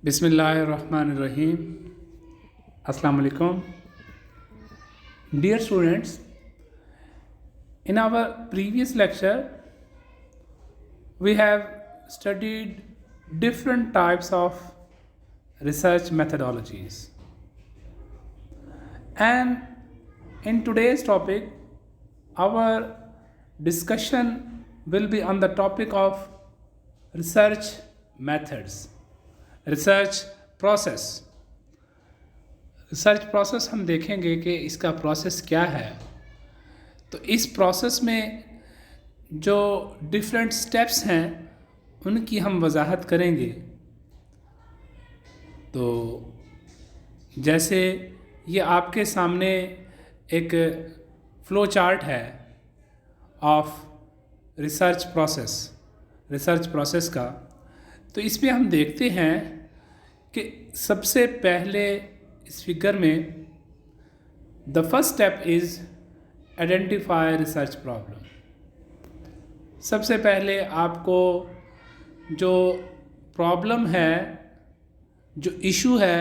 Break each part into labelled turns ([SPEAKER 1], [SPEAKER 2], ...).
[SPEAKER 1] Bismillahirrahmanirrahim. Assalamu alaikum. Dear students, in our previous lecture, we have studied different types of research methodologies. And in today's topic, our discussion will be on the topic of research methods. Research process हम देखेंगे कि इसका process क्या है। तो इस process में जो डिफरेंट स्टेप्स हैं उनकी हम वजाहत करेंगे। तो जैसे ये आपके सामने एक फ्लो चार्ट है ऑफ रिसर्च प्रोसेस का। तो इसमें हम देखते हैं कि सबसे पहले इस फिगर में the first step is identify research problem. सबसे पहले आपको जो प्रॉब्लम है, जो इशू है,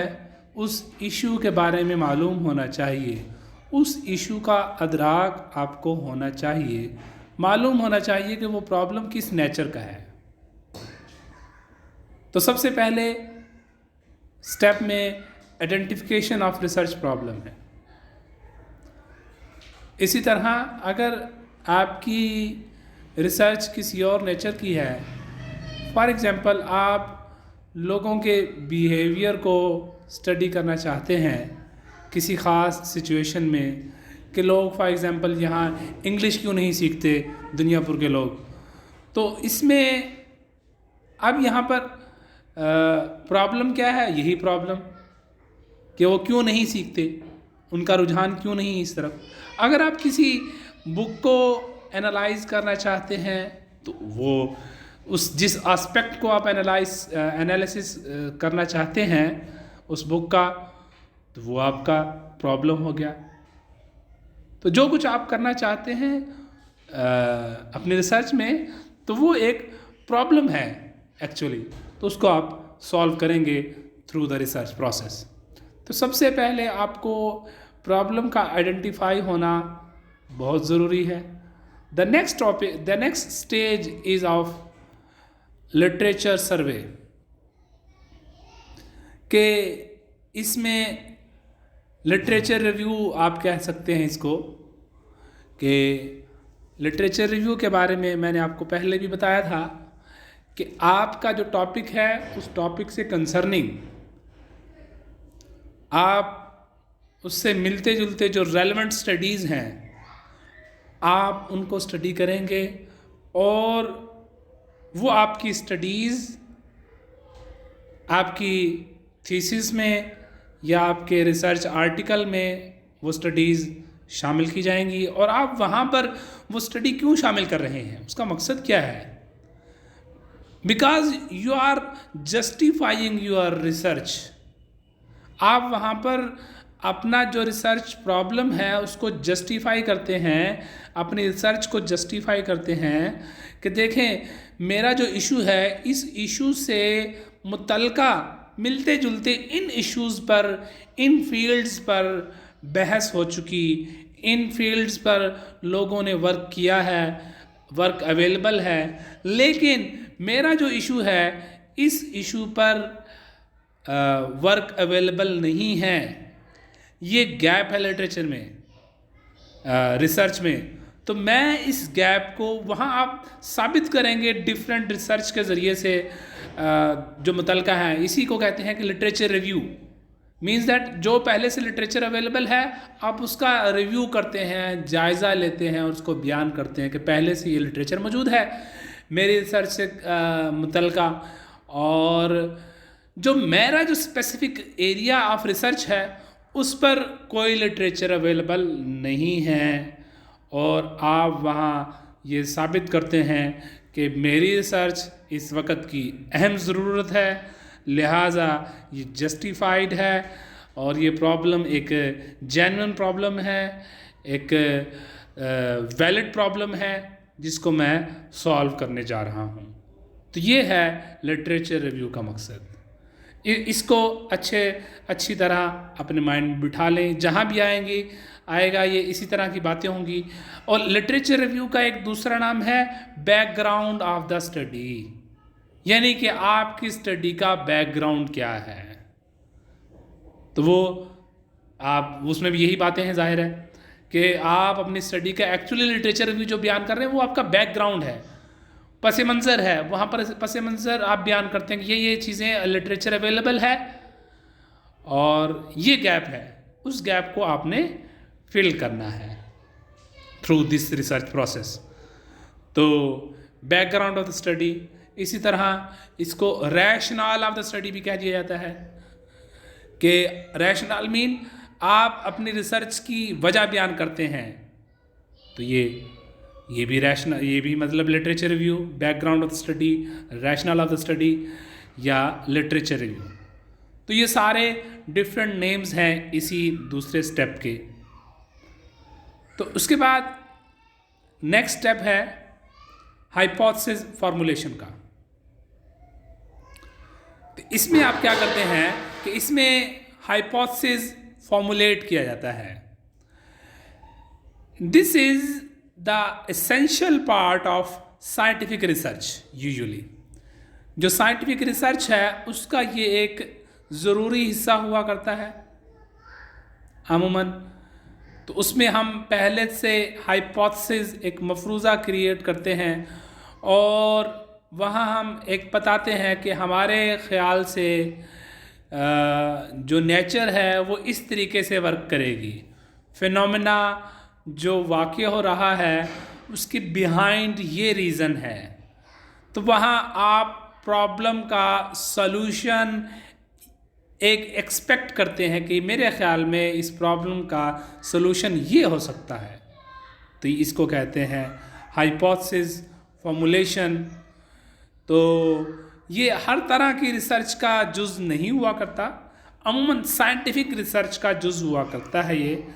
[SPEAKER 1] उस इशू के बारे में मालूम होना चाहिए। उस इशू का अदराक आपको होना चाहिए, मालूम होना चाहिए कि वो प्रॉब्लम किस नेचर का है। तो सबसे पहले स्टेप में आइडेंटिफिकेशन ऑफ रिसर्च प्रॉब्लम है। इसी तरह अगर आपकी रिसर्च किसी और नेचर की है, फॉर एग्ज़ाम्पल आप लोगों के बिहेवियर को स्टडी करना चाहते हैं किसी ख़ास सिचुएशन में, कि लोग फॉर एग्ज़ाम्पल यहाँ इंग्लिश क्यों नहीं सीखते दुनिया भर के लोग। तो इसमें अब यहाँ पर प्रॉब्लम क्या है? यही प्रॉब्लम कि वो क्यों नहीं सीखते, उनका रुझान क्यों नहीं इस तरफ। अगर आप किसी बुक को एनालाइज करना चाहते हैं तो वो उस जिस एस्पेक्ट को आप एनालिसिस करना चाहते हैं उस बुक का, तो वो आपका प्रॉब्लम हो गया। तो जो कुछ आप करना चाहते हैं अपने रिसर्च में, तो वो एक प्रॉब्लम है एक्चुअली। तो उसको आप सॉल्व करेंगे थ्रू द रिसर्च प्रोसेस। तो सबसे पहले आपको प्रॉब्लम का आइडेंटिफाई होना बहुत ज़रूरी है। The next stage is of literature survey, के इसमें लिटरेचर रिव्यू आप कह सकते हैं इसको। कि लिटरेचर रिव्यू के बारे में मैंने आपको पहले भी बताया था कि आपका जो टॉपिक है उस टॉपिक से कंसर्निंग आप उससे मिलते जुलते जो रेलेवेंट स्टडीज़ हैं आप उनको स्टडी करेंगे, और वो आपकी स्टडीज़ आपकी थीसिस में या आपके रिसर्च आर्टिकल में वो स्टडीज़ शामिल की जाएंगी। और आप वहाँ पर वो स्टडी क्यों शामिल कर रहे हैं, उसका मकसद क्या है। Because you are justifying your research. आप वहाँ पर अपना जो रिसर्च प्रॉब्लम है उसको जस्टिफाई करते हैं, अपनी रिसर्च को जस्टिफाई करते हैं कि देखें मेरा जो इशू है, इस इशू से मुतल्लिका मिलते जुलते इन इश्यूज़ पर, इन फील्ड्स पर बहस हो चुकी, इन फील्ड्स पर लोगों ने वर्क किया है, वर्क अवेलेबल है, लेकिन मेरा जो इशू है इस इशू पर वर्क अवेलेबल नहीं है। ये गैप है लिटरेचर में, रिसर्च में। तो मैं इस गैप को वहाँ आप साबित करेंगे डिफरेंट रिसर्च के ज़रिए से जो मुतल्लिका है। इसी को कहते हैं कि लिटरेचर रिव्यू। मीन्स दैट जो पहले से लिटरेचर अवेलेबल है आप उसका रिव्यू करते हैं, जायज़ा लेते हैं और उसको बयान करते हैं कि पहले से ये लिटरेचर मौजूद है मेरी रिसर्च से मुतल्लिका, और जो मेरा जो स्पेसिफिक एरिया ऑफ रिसर्च है उस पर कोई लिटरेचर अवेलेबल नहीं है। और आप वहाँ ये साबित करते हैं कि मेरी रिसर्च इस वक्त की अहम ज़रूरत है, लिहाजा ये जस्टिफाइड है और ये प्रॉब्लम एक जेन्युइन प्रॉब्लम है, एक वैलिड प्रॉब्लम है जिसको मैं सॉल्व करने जा रहा हूँ। तो ये है लिटरेचर रिव्यू का मकसद। इसको अच्छी तरह अपने माइंड में बिठा लें, जहाँ भी आएगा ये इसी तरह की बातें होंगी। और लिटरेचर रिव्यू का एक दूसरा नाम है बैकग्राउंड ऑफ द स्टडी, यानी कि आपकी स्टडी का बैकग्राउंड क्या है। तो वो आप उसमें भी यही बातें हैं, जाहिर है कि आप अपनी स्टडी का एक्चुअली लिटरेचर रिव्यू जो बयान कर रहे हैं वो आपका बैकग्राउंड है, पस मंज़र है। वहाँ पर पस मंज़र आप बयान करते हैं कि ये चीज़ें लिटरेचर अवेलेबल है और ये गैप है, उस गैप को आपने फिल करना है थ्रू दिस रिसर्च प्रोसेस। तो बैकग्राउंड ऑफ द स्टडी, इसी तरह इसको रैशनल ऑफ द स्टडी भी कह दिया जाता है कि रैशनल मीन आप अपनी रिसर्च की वजह बयान करते हैं। तो ये भी रैशनल, ये भी मतलब literature review, background of the study, rational of the study या लिटरेचर रिव्यू। तो ये सारे डिफरेंट नेम्स हैं इसी दूसरे स्टेप के। तो उसके बाद नेक्स्ट स्टेप है हाइपोथेसिस फॉर्मुलेशन का। तो इसमें आप क्या करते हैं कि इसमें हाइपोथेसिस फॉर्मुलेट किया जाता है। This is the essential part of scientific research. Usually जो साइंटिफिक रिसर्च है उसका ये एक ज़रूरी हिस्सा हुआ करता है अमूमन। तो उसमें हम पहले से हाइपोथेसिस एक मफरूज़ा क्रिएट करते हैं और वहाँ हम एक बताते हैं कि हमारे ख़्याल से जो नेचर है वो इस तरीके से वर्क करेगी, फिनोमेना जो वाक़या हो रहा है उसके बिहाइंड ये रीज़न है। तो वहाँ आप प्रॉब्लम का सॉल्यूशन एक एक्सपेक्ट करते हैं कि मेरे ख़्याल में इस प्रॉब्लम का सॉल्यूशन ये हो सकता है। तो इसको कहते हैं हाइपोथेसिस फॉर्मुलेशन। तो ये हर तरह की रिसर्च का जुज़ नहीं हुआ करता, अमूमन साइंटिफिक रिसर्च का जुज़ हुआ करता है ये।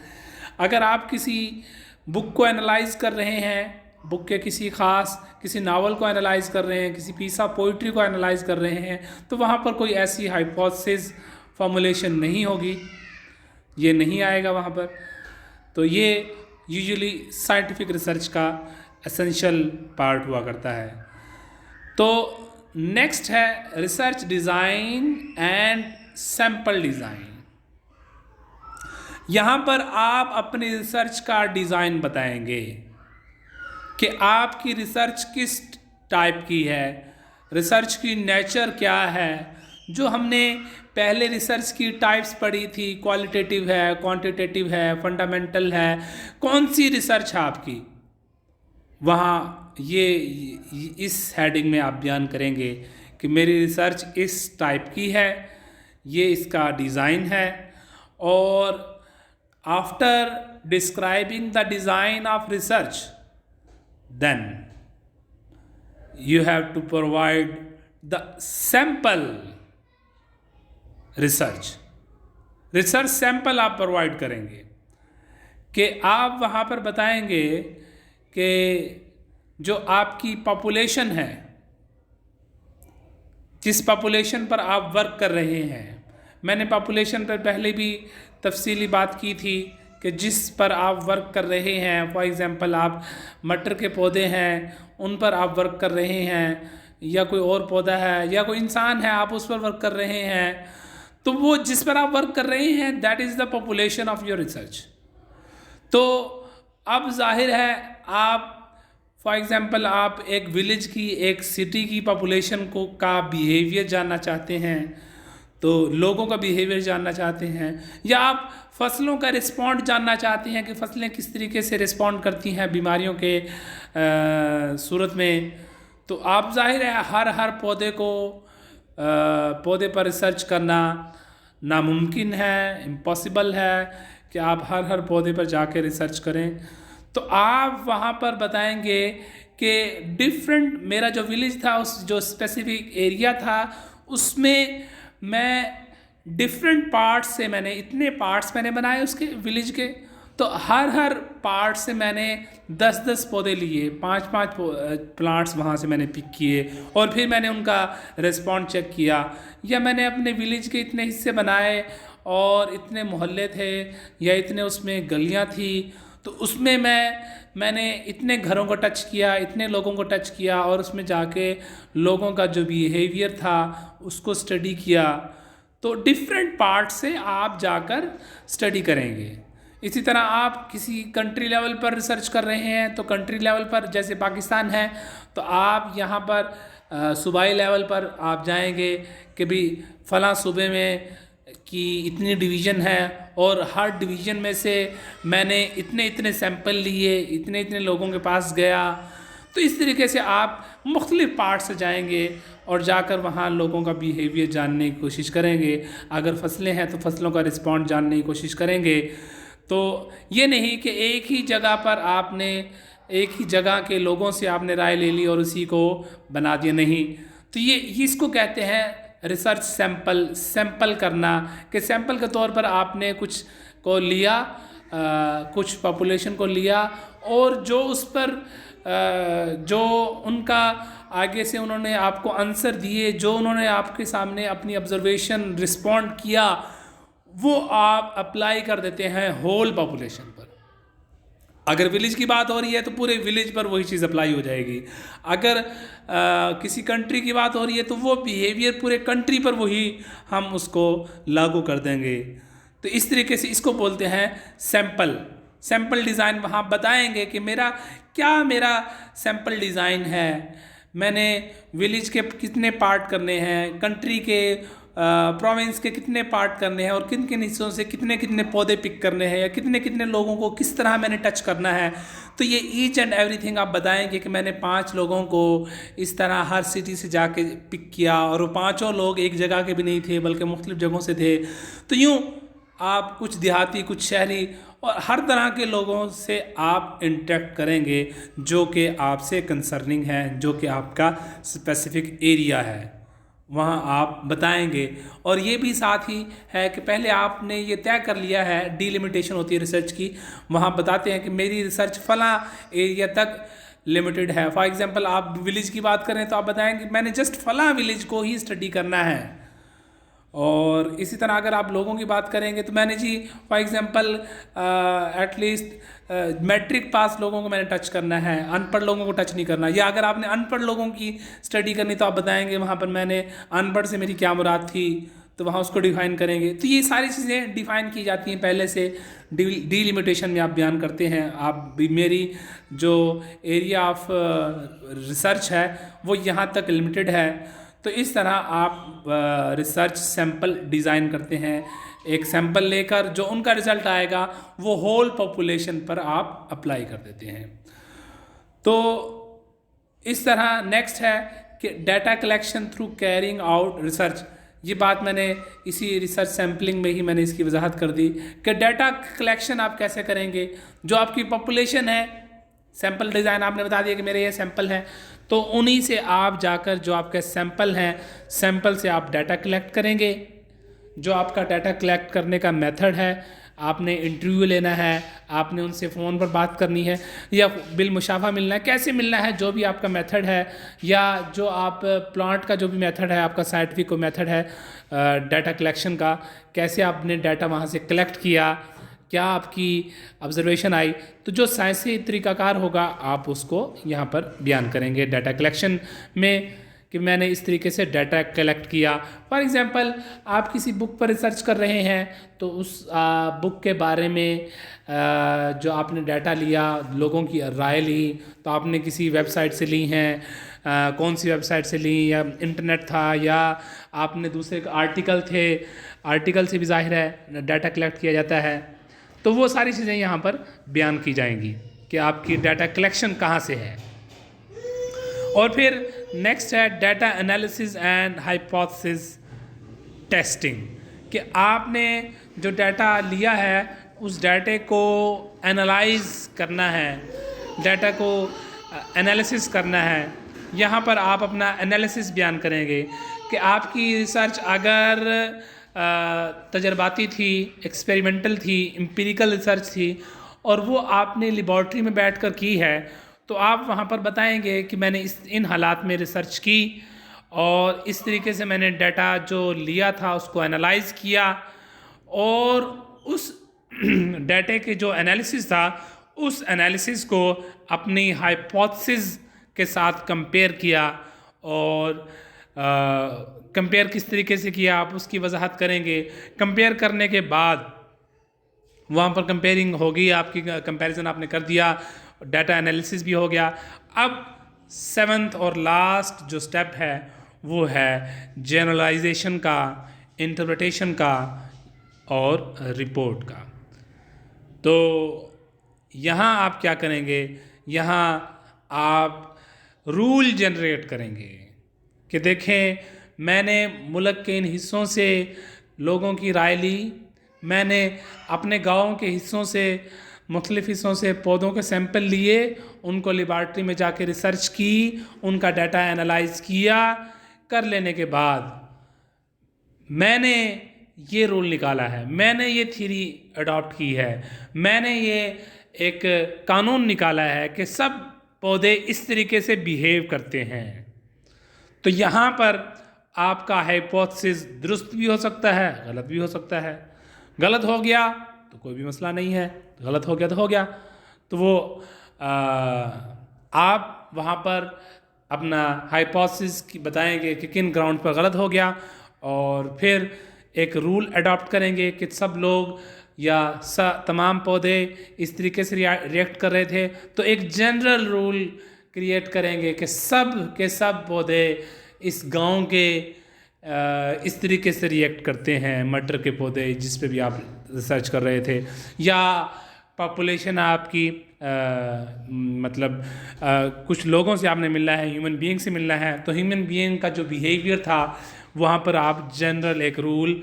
[SPEAKER 1] अगर आप किसी बुक को एनालाइज कर रहे हैं, बुक के किसी नावल को एनालाइज कर रहे हैं, किसी पीस ऑफ पोइट्री को एनालाइज कर रहे हैं, तो वहाँ पर कोई ऐसी हाइपोथेसिस फॉर्मुलेशन नहीं होगी, ये नहीं आएगा वहाँ पर। तो ये यूजुअली साइंटिफिक रिसर्च का एसेंशियल पार्ट हुआ करता है। तो नेक्स्ट है research design and sample design. यहाँ पर आप अपनी रिसर्च का डिज़ाइन बताएंगे कि आपकी रिसर्च किस टाइप की है, रिसर्च की नेचर क्या है। जो हमने पहले रिसर्च की टाइप्स पढ़ी थी, क्वालिटेटिव है, क्वांटिटेटिव है, फंडामेंटल है, कौन सी रिसर्च है आपकी, वहाँ ये इस हेडिंग में आप बयान करेंगे कि मेरी रिसर्च इस टाइप की है, ये इसका डिज़ाइन है। और after describing the design of research then you have to provide the sample research sample आप प्रोवाइड करेंगे कि आप वहाँ पर बताएंगे कि जो आपकी पॉपुलेशन है, जिस पॉपुलेशन पर आप वर्क कर रहे हैं, मैंने पॉपुलेशन पर पहले भी तफसीली बात की थी कि जिस पर आप वर्क कर रहे हैं, फॉर एग्ज़ाम्पल आप मटर के पौधे हैं उन पर आप वर्क कर रहे हैं, या कोई और पौधा है या कोई इंसान है आप उस पर वर्क कर रहे हैं, तो वो जिस पर आप वर्क कर रहे हैं that is the population of your research. तो अब जाहिर है आप फॉर एग्ज़ाम्पल आप एक विलेज की, एक सिटी की पॉपुलेशन को का बिहेवियर जानना चाहते हैं, तो लोगों का बिहेवियर जानना चाहते हैं, या आप फसलों का रिस्पॉन्ड जानना चाहते हैं कि फसलें किस तरीके से रिस्पॉन्ड करती हैं बीमारियों के सूरत में। तो आप जाहिर है हर पौधे पर रिसर्च करना नामुमकिन है, इम्पॉसिबल है कि आप हर पौधे पर जाके रिसर्च करें। तो आप वहाँ पर बताएंगे कि डिफरेंट, मेरा जो विलेज था, उस जो स्पेसिफिक एरिया था, उसमें मैं डिफरेंट पार्ट्स से, मैंने इतने पार्ट्स मैंने बनाए उसके विलेज के, तो हर पार्ट से मैंने 10-10 पौधे लिए, 5-5 प्लांट्स वहाँ से मैंने पिक किए और फिर मैंने उनका रिस्पॉन्ड चेक किया। या मैंने अपने विलेज के इतने हिस्से बनाए और इतने मोहल्ले थे या इतने उसमें गलियाँ थी, तो उसमें मैंने इतने घरों को टच किया, इतने लोगों को टच किया और उसमें जाके लोगों का जो बिहेवियर था उसको स्टडी किया। तो डिफरेंट पार्ट से आप जाकर स्टडी करेंगे। इसी तरह आप किसी कंट्री लेवल पर रिसर्च कर रहे हैं तो कंट्री लेवल पर, जैसे पाकिस्तान है, तो आप यहाँ पर सूबाई लेवल पर आप जाएंगे कि भी फ़लाँ सूबे में कि इतनी डिवीज़न है और हर डिवीज़न में से मैंने इतने इतने सैंपल लिए, इतने इतने लोगों के पास गया। तो इस तरीके से आप मुख्तलिफ़ पार्ट से जाएंगे और जाकर वहाँ लोगों का बिहेवियर जानने की कोशिश करेंगे। अगर फसलें हैं तो फसलों का रिस्पॉन्ड जानने की कोशिश करेंगे। तो ये नहीं कि एक ही जगह पर आपने एक ही जगह के लोगों से आपने राय ले ली और उसी को बना दिया, नहीं। तो ये इसको कहते हैं रिसर्च सैंपल करना, कि सैंपल के तौर पर आपने कुछ को लिया, कुछ पॉपुलेशन को लिया और जो उस पर जो उनका आगे से उन्होंने आपको आंसर दिए, जो उन्होंने आपके सामने अपनी ऑब्जर्वेशन रिस्पॉन्ड किया, वो आप अप्लाई कर देते हैं होल पॉपुलेशन पर। अगर विलेज की बात हो रही है तो पूरे विलेज पर वही चीज़ अप्लाई हो जाएगी। अगर किसी कंट्री की बात हो रही है तो वो बिहेवियर पूरे कंट्री पर वही हम उसको लागू कर देंगे। तो इस तरीके से इसको बोलते हैं सैंपल डिज़ाइन। वहाँ बताएंगे कि मेरा सैंपल डिज़ाइन है, मैंने विलेज के कितने पार्ट करने हैं, कंट्री के प्रोविंस के कितने पार्ट करने हैं और किन किन हिस्सों से कितने कितने पौधे पिक करने हैं या कितने कितने लोगों को किस तरह मैंने टच करना है। तो ये ईच एंड एवरीथिंग आप बताएंगे कि मैंने 5 लोगों को इस तरह हर सिटी से जाके पिक किया और वो 5 लोग एक जगह के भी नहीं थे बल्कि मुख्तलिफ जगहों से थे। तो यूँ आप कुछ देहाती, कुछ शहरी और हर तरह के लोगों से आप इंटरेक्ट करेंगे जो कि आपसे कंसर्निंग है, जो कि आपका स्पेसिफिक एरिया है, वहाँ आप बताएंगे। और ये भी साथ ही है कि पहले आपने ये तय कर लिया है, डीलिमिटेशन होती है रिसर्च की, वहाँ बताते हैं कि मेरी रिसर्च फ़लाँ एरिया तक लिमिटेड है। फॉर एग्जांपल आप विलेज की बात करें तो आप बताएंगे मैंने जस्ट फ़लाँ विलेज को ही स्टडी करना है। और इसी तरह अगर आप लोगों की बात करेंगे तो मैंने जी for example at least matric pass लोगों को मैंने टच करना है, अनपढ़ लोगों को टच नहीं करना। या अगर आपने अनपढ़ लोगों की स्टडी करनी तो आप बताएंगे वहाँ पर मैंने अनपढ़ से मेरी क्या मुराद थी, तो वहाँ उसको डिफ़ाइन करेंगे। तो ये सारी चीज़ें डिफ़ाइन की जाती हैं पहले से, डीलिमिटेशन में आप बयान करते हैं। आप भी मेरी जो एरिया ऑफ रिसर्च है वो यहाँ तक लिमिटेड है। तो इस तरह आप रिसर्च सैंपल डिज़ाइन करते हैं। एक सैंपल लेकर जो उनका रिज़ल्ट आएगा वो होल पॉपुलेशन पर आप अप्लाई कर देते हैं। तो इस तरह नेक्स्ट है कि data collection through carrying out research. ये बात मैंने इसी रिसर्च सैम्पलिंग में ही मैंने इसकी वजाहत कर दी कि डाटा कलेक्शन आप कैसे करेंगे। जो आपकी पॉपुलेशन है, सैंपल डिज़ाइन आपने बता दिया कि मेरे ये सैंपल हैं, तो उन्हीं से आप जाकर जो आपके सैंपल हैं, सैंपल से आप डाटा कलेक्ट करेंगे। जो आपका डाटा कलेक्ट करने का मेथड है, आपने इंटरव्यू लेना है, आपने उनसे फ़ोन पर बात करनी है या बिल मुशाफा मिलना है, कैसे मिलना है, जो भी आपका मेथड है, या जो आप प्लांट का जो भी मेथड है, आपका साइंटिफिक मेथड है डाटा कलेक्शन का, कैसे आपने डाटा वहाँ से कलेक्ट किया, क्या आपकी ऑब्जर्वेशन आई, तो जो साइंसी तरीक़ाकार होगा आप उसको यहाँ पर बयान करेंगे डाटा कलेक्शन में कि मैंने इस तरीके से डाटा कलेक्ट किया। फॉर एग्ज़ाम्पल आप किसी बुक पर रिसर्च कर रहे हैं तो उस बुक के बारे में जो आपने डाटा लिया, लोगों की राय ली, तो आपने किसी वेबसाइट से ली हैं, कौन सी वेबसाइट से ली, या इंटरनेट था या आपने दूसरे आर्टिकल थे, आर्टिकल से भी ज़ाहिर है डाटा कलेक्ट किया जाता है। तो वो सारी चीज़ें यहाँ पर बयान की जाएंगी कि आपकी डाटा कलेक्शन कहाँ से है। और फिर नेक्स्ट है data analysis and hypothesis testing, कि आपने जो डाटा लिया है उस डाटे को एनालाइज करना है, डाटा को एनालिसिस करना है। यहाँ पर आप अपना एनालिसिस बयान करेंगे कि आपकी रिसर्च अगर तजर्बाती थी, एक्सपेरिमेंटल थी, एम्पिरिकल रिसर्च थी, और वो आपने लेबॉर्ट्री में बैठकर की है, तो आप वहाँ पर बताएंगे कि मैंने इन हालात में रिसर्च की और इस तरीके से मैंने डाटा जो लिया था उसको एनालाइज किया और उस डाटे के जो एनालिसिस था उस एनालिसिस को अपनी हाइपोथेसिस के साथ कंपेयर किया और कंपेयर किस तरीके से किया आप उसकी वजाहत करेंगे। कंपेयर करने के बाद वहाँ पर कंपेयरिंग होगी, आपकी कंपैरिजन आपने कर दिया, डाटा एनालिसिस भी हो गया। अब 7th और लास्ट जो स्टेप है वो है जनरलाइजेशन का, इंटरप्रिटेशन का और रिपोर्ट का। तो यहाँ आप क्या करेंगे, यहाँ आप रूल जनरेट करेंगे कि देखें मैंने मुल्क के इन हिस्सों से लोगों की राय ली, मैंने अपने गाँव के हिस्सों से मुख्तलिफ़ हिस्सों से पौधों के सैंपल लिए, उनको लेबॉर्ट्री में जाके रिसर्च की, उनका डाटा एनालाइज किया, कर लेने के बाद मैंने ये रूल निकाला है, मैंने ये थ्योरी अडॉप्ट की है, मैंने ये एक कानून निकाला है कि सब पौधे इस तरीके से बिहेव करते हैं। तो यहाँ पर आपका हाइपोथेसिस दुरुस्त भी हो सकता है, गलत भी हो सकता है। गलत हो गया तो कोई भी मसला नहीं है, गलत हो गया तो हो गया। तो वो आप वहाँ पर अपना हाइपोथेसिस बताएंगे कि किन ग्राउंड पर गलत हो गया और फिर एक रूल अडॉप्ट करेंगे कि सब लोग या तमाम पौधे इस तरीके से रिएक्ट कर रहे थे, तो एक जनरल रूल क्रिएट करेंगे कि सब के सब पौधे इस गांव के इस तरीके से रिएक्ट करते हैं। मटर के पौधे जिस पे भी आप रिसर्च कर रहे थे, या पॉपुलेशन आपकी मतलब कुछ लोगों से आपने मिलना है, ह्यूमन बीइंग से मिलना है, तो ह्यूमन बीइंग का जो बिहेवियर था वहाँ पर आप जनरल एक रूल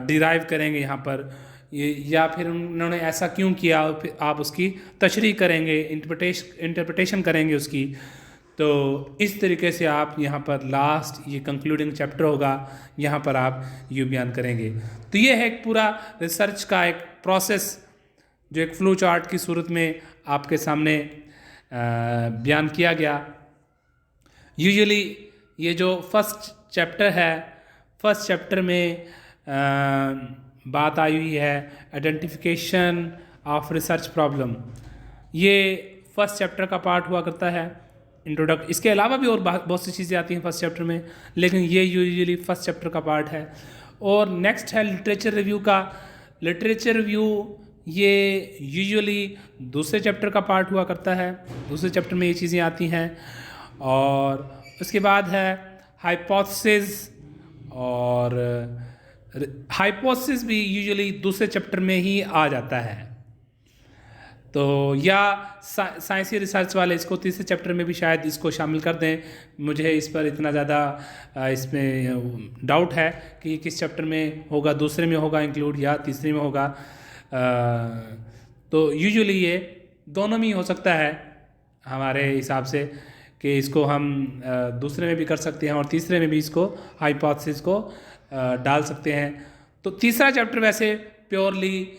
[SPEAKER 1] डिराइव करेंगे यहाँ पर, या फिर उन्होंने ऐसा क्यों किया, फिर आप उसकी तशरीह करेंगे, इंटरप्रिटेशन करेंगे उसकी। तो इस तरीके से आप यहाँ पर लास्ट ये कंक्लूडिंग चैप्टर होगा, यहाँ पर आप ये बयान करेंगे। तो ये है एक पूरा रिसर्च का एक प्रोसेस जो एक फ्लो चार्ट की सूरत में आपके सामने बयान किया गया। यूजुअली ये जो फर्स्ट चैप्टर है, फर्स्ट चैप्टर में बात आई हुई है आइडेंटिफिकेशन ऑफ रिसर्च प्रॉब्लम, ये फर्स्ट चैप्टर का पार्ट हुआ करता है, इंट्रोडक्ट। इसके अलावा भी और बहुत सी चीज़ें आती हैं फर्स्ट चैप्टर में, लेकिन ये यूजुअली फर्स्ट चैप्टर का पार्ट है। और नेक्स्ट है लिटरेचर रिव्यू का। लिटरेचर रिव्यू ये यूजुअली दूसरे चैप्टर का पार्ट हुआ करता है, दूसरे चैप्टर में ये चीज़ें आती हैं। और उसके बाद है हाइपोथेसिस, और हाइपोथेसिस भी यूजुअली दूसरे चैप्टर में ही आ जाता है। तो या साइंसी रिसर्च वाले इसको तीसरे चैप्टर में भी शायद इसको शामिल कर दें, मुझे इस पर इतना ज़्यादा इसमें डाउट है कि किस चैप्टर में होगा, दूसरे में होगा इंक्लूड या तीसरे में होगा। तो यूजुअली ये दोनों में ही हो सकता है हमारे हिसाब से, कि इसको हम दूसरे में भी कर सकते हैं और तीसरे में भी इसको हाइपोथेसिस को डाल सकते हैं। तो तीसरा चैप्टर वैसे प्योरली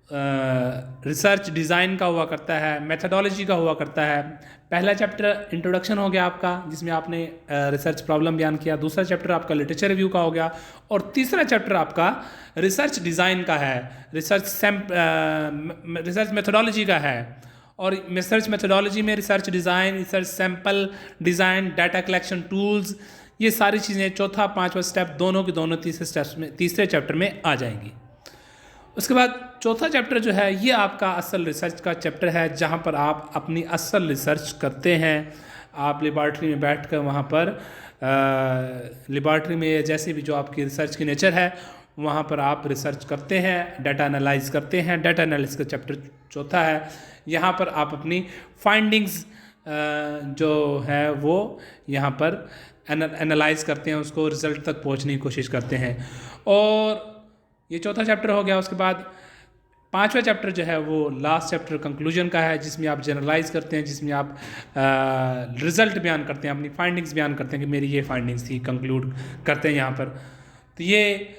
[SPEAKER 1] रिसर्च डिज़ाइन का हुआ करता है, मेथडोलॉजी का हुआ करता है। पहला चैप्टर इंट्रोडक्शन हो गया आपका, जिसमें आपने रिसर्च प्रॉब्लम बयान किया। दूसरा चैप्टर आपका लिटरेचर रिव्यू का हो गया, और तीसरा चैप्टर आपका रिसर्च डिज़ाइन का है, रिसर्च मेथडोलॉजी का है। और रिसर्च मेथडोलॉजी में research design, research sample design, data collection tools, ये सारी चीज़ें चौथा पांचवा स्टेप दोनों के दोनों तीसरे चैप्टर में आ जाएंगी। उसके बाद चौथा चैप्टर जो है ये आपका असल रिसर्च का चैप्टर है, जहाँ पर आप अपनी असल रिसर्च करते हैं। आप लेबॉर्ट्री में बैठकर वहाँ पर लेबॉर्ट्री में जैसे भी जो आपकी रिसर्च की नेचर है वहाँ पर आप रिसर्च करते हैं, डाटा एनालाइज करते हैं। डाटा एनालिसिस का चैप्टर चौथा है। यहाँ पर आप अपनी फाइंडिंग्स जो है वो यहाँ पर एनालाइज करते हैं, उसको रिज़ल्ट तक पहुँचने की कोशिश करते हैं। और ये चौथा चैप्टर हो गया। उसके बाद पांचवा चैप्टर जो है वो लास्ट चैप्टर कंक्लूजन का है, जिसमें आप जनरलाइज करते हैं, जिसमें आप रिज़ल्ट बयान करते हैं, अपनी फाइंडिंग्स बयान करते हैं कि मेरी ये फाइंडिंग्स थी, कंक्लूड करते हैं यहाँ पर। तो ये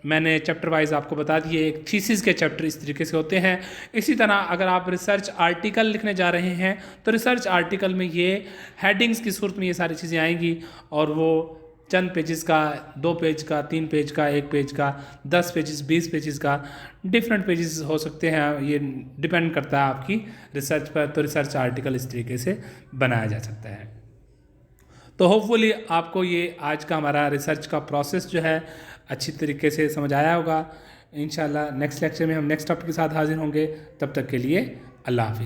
[SPEAKER 1] मैंने चैप्टर वाइज आपको बता दिए। एक थीसिस के चैप्टर इस तरीके से होते हैं। इसी तरह अगर आप रिसर्च आर्टिकल लिखने जा रहे हैं तो रिसर्च आर्टिकल में ये हेडिंग्स की सूरत में ये सारी चीज़ें आएंगी, और वो चंद पेजेस का, 2 पेज का, 3 पेज का, 1 पेज का, 10 पेजेस, 20 पेजेस का, डिफरेंट पेजेस हो सकते हैं। ये डिपेंड करता है आपकी रिसर्च पर। तो रिसर्च आर्टिकल इस तरीके से बनाया जा सकता है। तो होपफुली आपको ये आज का हमारा रिसर्च का प्रोसेस जो है अच्छी तरीके से समझ आया होगा। इंशाल्लाह नेक्स्ट लेक्चर में हम नेक्स्ट टॉपिक के साथ हाजिर होंगे। तब तक के लिए अल्लाह हाफिज़।